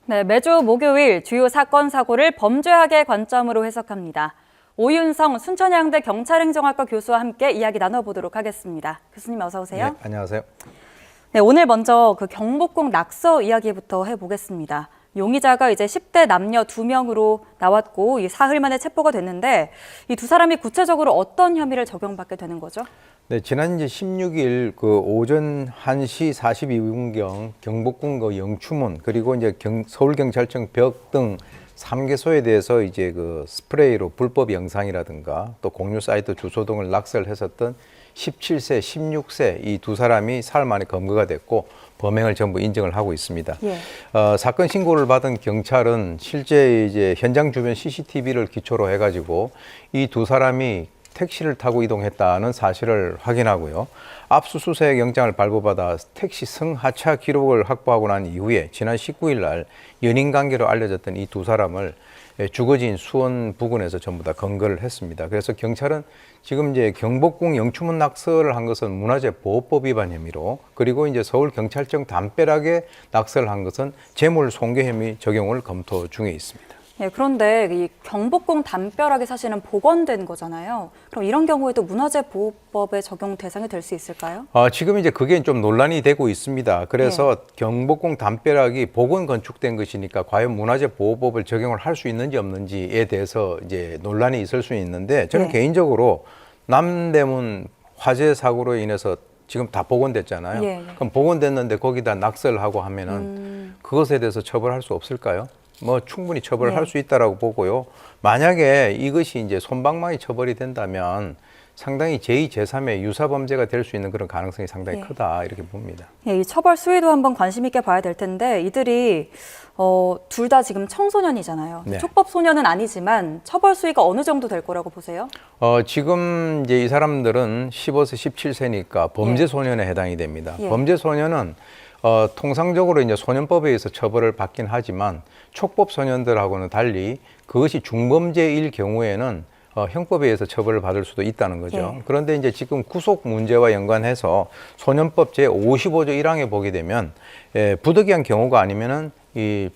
네, 매주 목요일 주요 사건, 사고를 범죄학의 관점으로 해석합니다. 오윤성 순천향대 경찰행정학과 교수와 함께 이야기 나눠보도록 하겠습니다. 교수님 어서 오세요. 네, 안녕하세요. 네, 오늘 먼저 경복궁 낙서 이야기부터 해보겠습니다. 용의자가 이제 10대 남녀 2명으로 나왔고 이 사흘 만에 체포가 됐는데 이 두 사람이 구체적으로 어떤 혐의를 적용받게 되는 거죠? 네, 지난 이제 16일 오전 1시 42분경 경복궁 영추문 그리고 이제 서울경찰청 벽 등 3개소에 대해서 이제 스프레이로 불법 영상이라든가 또 공유 사이트 주소 등을 낙설했었던 17세, 16세 이 두 사람이 사흘 만에 검거가 됐고 범행을 전부 인정을 하고 있습니다. 예. 사건 신고를 받은 경찰은 실제 이제 현장 주변 CCTV를 기초로 해가지고 이 두 사람이 택시를 타고 이동했다는 사실을 확인하고요. 압수수색 영장을 발부받아 택시 승하차 기록을 확보하고 난 이후에 지난 19일 날 연인 관계로 알려졌던 이 두 사람을 주거지인 수원 부근에서 전부 다 검거를 했습니다. 그래서 경찰은 지금 이제 경복궁 영추문 낙서를 한 것은 문화재 보호법 위반 혐의로, 그리고 이제 서울경찰청 담벼락에 낙서를 한 것은 재물 손괴 혐의 적용을 검토 중에 있습니다. 예, 그런데 이 경복궁 담벼락이 사실은 복원된 거잖아요. 그럼 이런 경우에도 문화재보호법의 적용 대상이 될 수 있을까요? 지금 이제 그게 좀 논란이 되고 있습니다. 그래서 경복궁 담벼락이 복원 건축된 것이니까 과연 문화재보호법을 적용을 할 수 있는지 없는지에 대해서 이제 논란이 있을 수 있는데, 저는 개인적으로 남대문 화재 사고로 인해서 지금 다 복원됐잖아요. 그럼 복원됐는데 거기다 낙설하고 하면은 그것에 대해서 처벌할 수 없을까요? 충분히 처벌을 할 수 있다라고 보고요. 만약에 이것이 이제 솜방망이 처벌이 된다면 상당히 제2, 제3의 유사범죄가 될 수 있는 그런 가능성이 상당히 크다 이렇게 봅니다. 이 처벌 수위도 한번 관심 있게 봐야 될 텐데 이들이 둘 다 지금 청소년이잖아요. 네. 촉법 소년은 아니지만 처벌 수위가 어느 정도 될 거라고 보세요? 지금 이제 이 사람들은 15세, 17세니까 범죄 소년에 해당이 됩니다. 범죄 소년은 통상적으로 이제 소년법에 의해서 처벌을 받긴 하지만 촉법 소년들하고는 달리 그것이 중범죄일 경우에는 형법에 의해서 처벌을 받을 수도 있다는 거죠. 그런데 이제 지금 구속 문제와 연관해서 소년법 제55조 1항에 보게 되면 부득이한 경우가 아니면은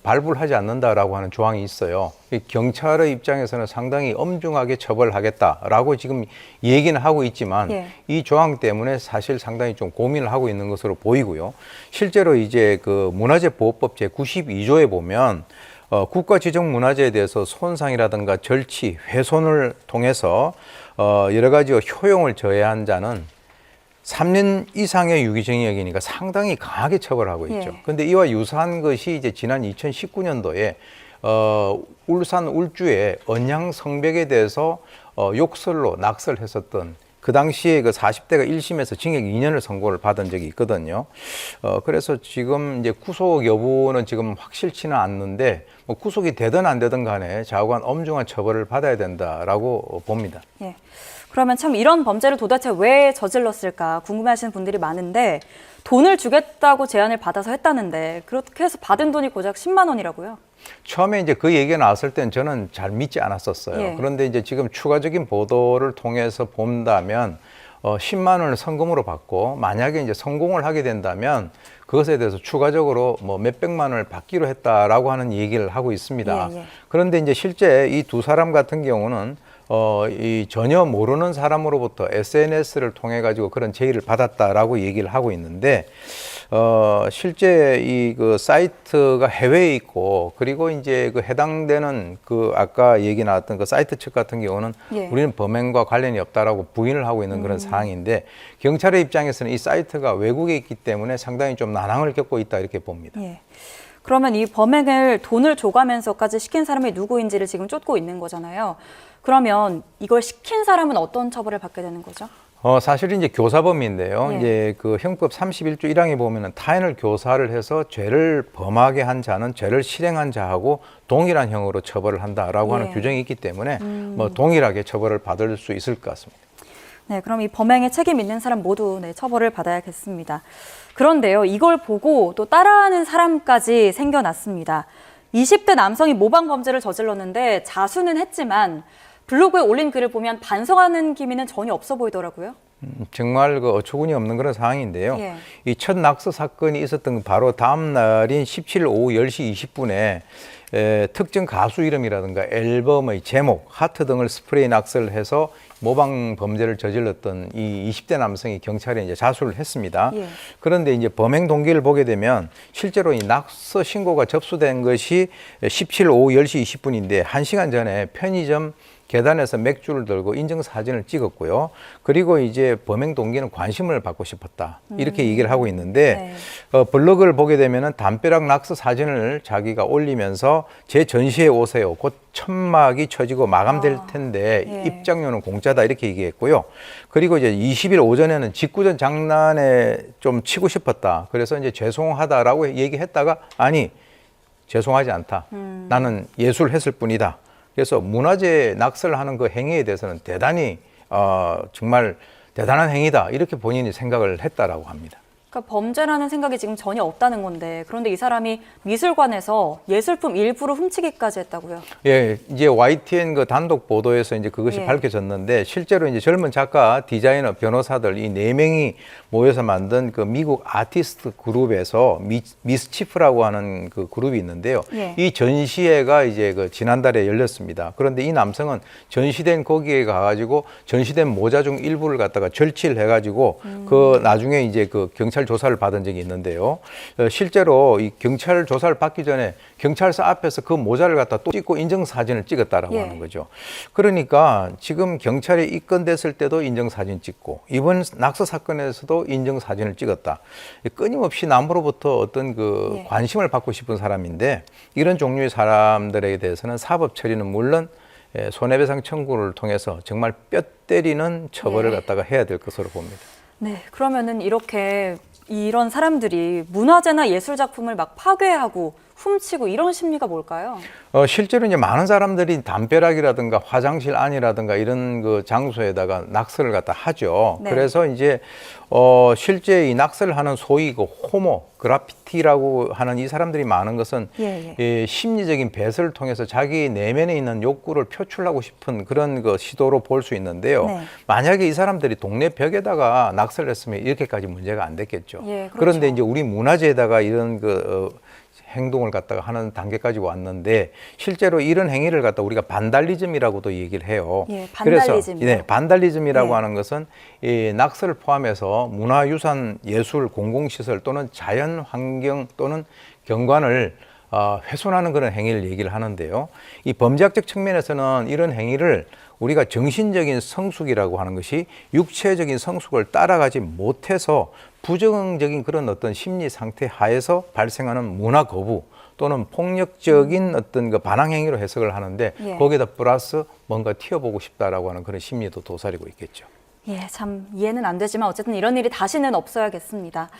발부를 하지 않는다라고 하는 조항이 있어요. 경찰의 입장에서는 상당히 엄중하게 처벌하겠다라고 지금 얘기는 하고 있지만 이 조항 때문에 사실 상당히 좀 고민을 하고 있는 것으로 보이고요. 실제로 이제 문화재보호법 제92조에 보면 국가 지정 문화재에 대해서 손상이라든가 절취, 훼손을 통해서 여러 가지 효용을 저해한 자는 3년 이상의 유기징역이니까 상당히 강하게 처벌하고 있죠. 그런데 이와 유사한 것이 이제 지난 2019년도에 울산 울주의 언양 성벽에 대해서 욕설로 낙설했었던 그 당시에 40대가 1심에서 징역 2년을 선고를 받은 적이 있거든요. 그래서 지금 이제 구속 여부는 지금 확실치는 않는데 구속이 되든 안 되든 간에 좌우간 엄중한 처벌을 받아야 된다라고 봅니다. 그러면 참 이런 범죄를 도대체 왜 저질렀을까 궁금해하시는 분들이 많은데 돈을 주겠다고 제안을 받아서 했다는데 그렇게 해서 받은 돈이 고작 10만 원이라고요? 처음에 이제 그 얘기가 나왔을 땐 저는 잘 믿지 않았었어요. 그런데 이제 지금 추가적인 보도를 통해서 본다면 10만 원을 성금으로 받고 만약에 이제 성공을 하게 된다면 그것에 대해서 추가적으로 몇백만 원을 받기로 했다라고 하는 얘기를 하고 있습니다. 그런데 이제 실제 이 두 사람 같은 경우는 전혀 모르는 사람으로부터 SNS를 통해 가지고 그런 제의를 받았다라고 얘기를 하고 있는데 실제 사이트가 해외에 있고 그리고 이제 해당되는 아까 얘기 나왔던 사이트 측 같은 경우는 우리는 범행과 관련이 없다라고 부인을 하고 있는 그런 상황인데 경찰의 입장에서는 이 사이트가 외국에 있기 때문에 상당히 좀 난항을 겪고 있다 이렇게 봅니다. 그러면 이 범행을 돈을 줘가면서까지 시킨 사람이 누구인지를 지금 쫓고 있는 거잖아요. 그러면 이걸 시킨 사람은 어떤 처벌을 받게 되는 거죠? 사실 이제 교사범인데요. 이제 형법 31조 1항에 보면은 타인을 교사를 해서 죄를 범하게 한 자는 죄를 실행한 자하고 동일한 형으로 처벌을 한다라고 하는 규정이 있기 때문에 동일하게 처벌을 받을 수 있을 것 같습니다. 그럼 이 범행에 책임 있는 사람 모두 처벌을 받아야겠습니다. 그런데요, 이걸 보고 또 따라하는 사람까지 생겨났습니다. 20대 남성이 모방 범죄를 저질렀는데 자수는 했지만 블로그에 올린 글을 보면 반성하는 기미는 전혀 없어 보이더라고요. 정말 그 어처구니 없는 그런 상황인데요. 예. 이 첫 낙서 사건이 있었던 바로 다음 날인 17일 오후 10시 20분에 특정 가수 이름이라든가 앨범의 제목, 하트 등을 스프레이 낙서를 해서 모방 범죄를 저질렀던 이 20대 남성이 경찰에 이제 자수를 했습니다. 예. 그런데 이제 범행 동기를 보게 되면 실제로 이 낙서 신고가 접수된 것이 17일 오후 10시 20분인데 1시간 전에 편의점 계단에서 맥주를 들고 인증사진을 찍었고요. 그리고 이제 범행 동기는 관심을 받고 싶었다. 이렇게 얘기를 하고 있는데 블로그를 보게 되면은 담벼락 낙서 사진을 자기가 올리면서 제 전시회 오세요. 곧 천막이 쳐지고 마감될 텐데 예. 입장료는 공짜다 이렇게 얘기했고요. 그리고 이제 20일 오전에는 직구전 장난에 좀 치고 싶었다. 그래서 이제 죄송하다라고 얘기했다가 아니 죄송하지 않다. 나는 예술했을 뿐이다. 그래서 문화재 낙서를 하는 그 행위에 대해서는 대단히 정말 대단한 행위다 이렇게 본인이 생각을 했다라고 합니다. 그러니까 범죄라는 생각이 지금 전혀 없다는 건데 그런데 이 사람이 미술관에서 예술품 일부를 훔치기까지 했다고요? 예, 이제 YTN 그 단독 보도에서 이제 그것이 예. 밝혀졌는데 실제로 이제 젊은 작가, 디자이너, 변호사들 이 4명이 모여서 만든 그 미국 아티스트 그룹에서 미스치프라고 하는 그 그룹이 있는데요. 예. 이 전시회가 이제 그 지난달에 열렸습니다. 그런데 이 남성은 전시된 거기에 가가지고 전시된 모자 중 일부를 갖다가 절취를 해가지고 그 나중에 이제 그 경찰 조사를 받은 적이 있는데요. 실제로 이 경찰 조사를 받기 전에 경찰서 앞에서 그 모자를 갖다 또 찍고 인증사진을 찍었다라고 예. 하는 거죠. 그러니까 지금 경찰에 입건됐을 때도 인증사진 찍고 이번 낙서 사건에서도 인증사진을 찍었다. 끊임없이 남으로부터 어떤 그 예. 관심을 받고 싶은 사람인데 이런 종류의 사람들에 대해서는 사법 처리는 물론 손해배상 청구를 통해서 정말 뼈 때리는 처벌을 예. 갖다가 해야 될 것으로 봅니다. 네, 그러면은 이렇게 이런 사람들이 문화재나 예술 작품을 막 파괴하고 훔치고 이런 심리가 뭘까요? 실제로 이제 많은 사람들이 담벼락이라든가 화장실 안이라든가 이런 그 장소에다가 낙서를 갖다 하죠. 네. 그래서 이제 실제 이 낙서를 하는 소위 그 호모 그래피티라고 하는 이 사람들이 많은 것은 예, 이 심리적인 배설을 통해서 자기 내면에 있는 욕구를 표출하고 싶은 그런 그 시도로 볼 수 있는데요. 네. 만약에 이 사람들이 동네 벽에다가 낙서를 했으면 이렇게까지 문제가 안 됐겠죠. 예, 그렇죠. 그런데 이제 우리 문화재에다가 이런 행동을 갖다가 하는 단계까지 왔는데 실제로 이런 행위를 갖다 우리가 반달리즘이라고도 얘기를 해요. 예, 반달리즘이요? 그래서 반달리즘이라고 예. 하는 것은 이 낙서를 포함해서 문화유산, 예술, 공공시설 또는 자연환경 또는 경관을 훼손하는 그런 행위를 얘기를 하는데요. 이 범죄학적 측면에서는 이런 행위를 우리가 정신적인 성숙이라고 하는 것이 육체적인 성숙을 따라가지 못해서 부정적인 그런 어떤 심리 상태 하에서 발생하는 문화 거부 또는 폭력적인 어떤 그 반항 행위로 해석을 하는데 예. 거기에다 플러스 뭔가 튀어보고 싶다라고 하는 그런 심리도 도사리고 있겠죠. 예, 참 이해는 안 되지만 어쨌든 이런 일이 다시는 없어야겠습니다.